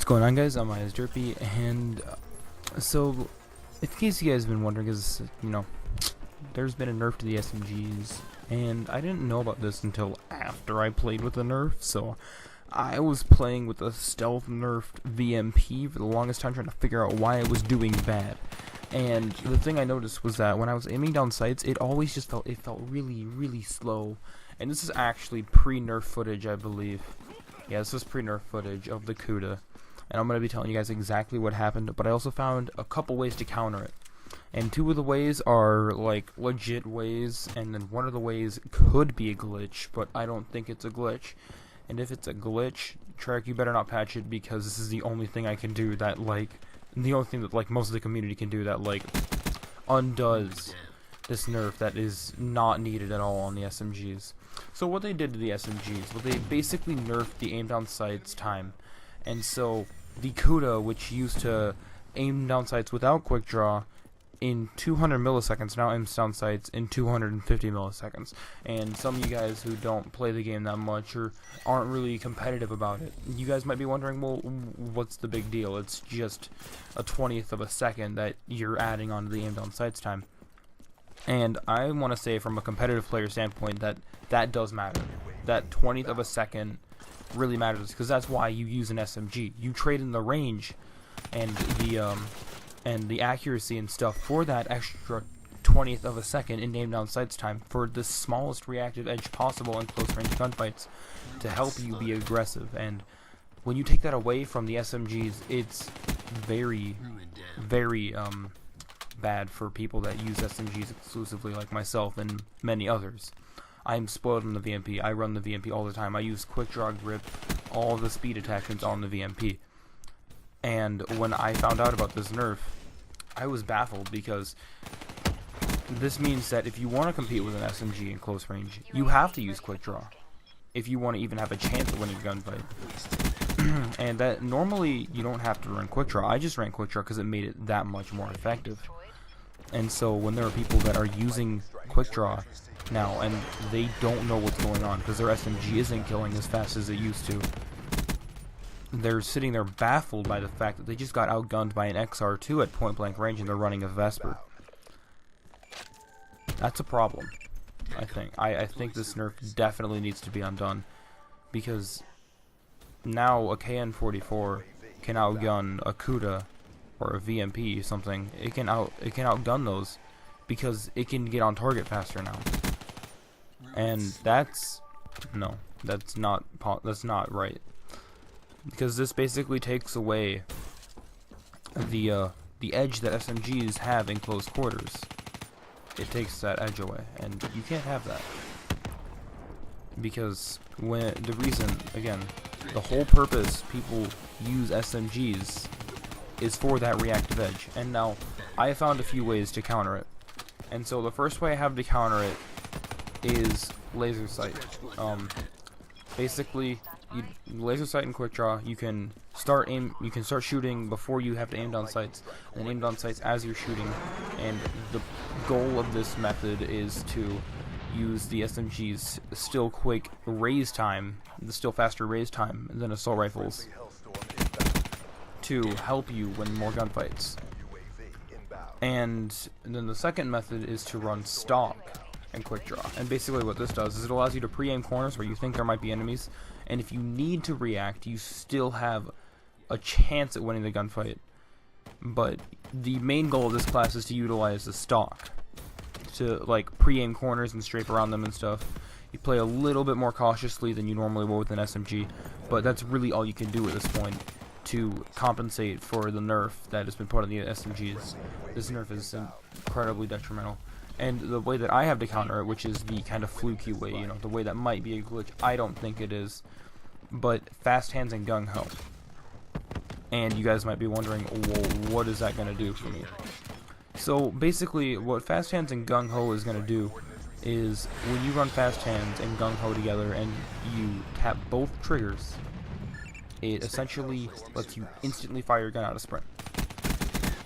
Going on, guys? I'm Eyes Derpy, and so in case you guys have been wondering, is there's been a nerf to the SMGs, and I didn't know about this until after I played with the nerf. So I was playing with a stealth nerfed VMP for the longest time, trying to figure out why it was doing bad. And the thing I noticed was that when I was aiming down sights, it always just felt really slow. And this is actually pre-nerf footage, I believe. Yeah, this was pre-nerf footage of the CUDA. And I'm going to be telling you guys exactly what happened, but I also found a couple ways to counter it. And two of the ways are like legit ways, and then one of the ways could be a glitch, but I don't think it's a glitch. And if it's a glitch, Treyarch, you better not patch it, because this is the only thing I can do that the only thing that most of the community can do that undoes this nerf that is not needed at all on the SMGs. So what they did to the SMGs, well, they basically nerfed the aim down sights time. And so the CUDA, which used to aim down sights without quick draw in 200 milliseconds, now aims down sights in 250 milliseconds. And some of you guys who don't play the game that much or aren't really competitive about it, you guys might be wondering, well, what's the big deal? It's just a 20th of a second that you're adding onto the aim down sights time. And I want to say from a competitive player standpoint that does matter. That 20th of a second really matters, because that's why you use an SMG. You trade in the range and the accuracy and stuff for that extra 20th of a second in aim down sights time for the smallest reactive edge possible in close range gunfights to help you be aggressive. And when you take that away from the SMGs, it's very bad for people that use SMGs exclusively, like myself and many others. I'm spoiled on the VMP. I run the VMP all the time. I use quick draw, grip, all the speed attachments on the VMP. And when I found out about this nerf, I was baffled, because this means that if you want to compete with an SMG in close range, you have to use quick draw if you want to even have a chance of winning a gunfight. And that normally you don't have to run quick draw. I just ran quick draw because it made it that much more effective. And so when there are people that are using quick draw now and they don't know what's going on because their SMG isn't killing as fast as it used to, they're sitting there baffled by the fact that they just got outgunned by an XR2 at point blank range and they're running a Vesper. That's a problem, I think. I think this nerf definitely needs to be undone, because now a KN-44 can outgun a CUDA or a VMP or something. It can outgun those because it can get on target faster now. And that's not right, because this basically takes away the edge that SMGs have in close quarters. It takes that edge away, and you can't have that, because the whole purpose people use SMGs is for that reactive edge. And now I found a few ways to counter it. And so the first way I have to counter it is laser sight. Basically, laser sight and quick draw, you can start shooting before you have to aim down sights, and aim down sights as you're shooting. And the goal of this method is to use the SMG's still quick raise time, the still faster raise time than assault rifles, to help you win more gunfights. And then the second method is to run stock and quick draw. And basically what this does is it allows you to pre-aim corners where you think there might be enemies, and if you need to react, you still have a chance at winning the gunfight. But the main goal of this class is to utilize the stock to pre-aim corners and strafe around them and stuff. You play a little bit more cautiously than you normally will with an SMG, but that's really all you can do at this point to compensate for the nerf that has been put on the SMGs. This nerf is incredibly detrimental. And the way that I have to counter it, which is the kind of fluky way, the way that might be a glitch, I don't think it is, but fast hands and gung ho. And you guys might be wondering, well, what is that going to do for me? So basically, what fast hands and gung ho is going to do is when you run fast hands and gung ho together and you tap both triggers, it essentially lets you instantly fire your gun out of sprint.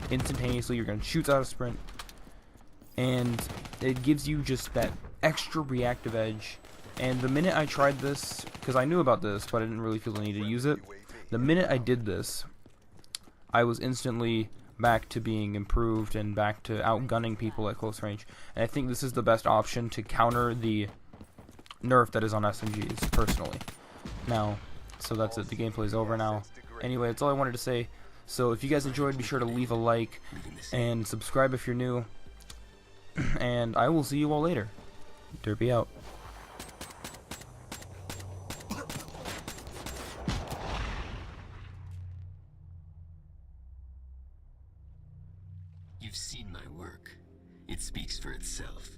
Instantaneously, your gun shoots out of sprint, and it gives you just that extra reactive edge. And the minute I tried this, because I knew about this, but I didn't really feel the need to use it, the minute I did this, I was instantly back to being improved and back to outgunning people at close range. And I think this is the best option to counter the nerf that is on SMGs, personally. Now, so that's it. The gameplay is over now. Anyway, that's all I wanted to say. So if you guys enjoyed, be sure to leave a like and subscribe if you're new. And I will see you all later. Derpy out. You've seen my work. It speaks for itself.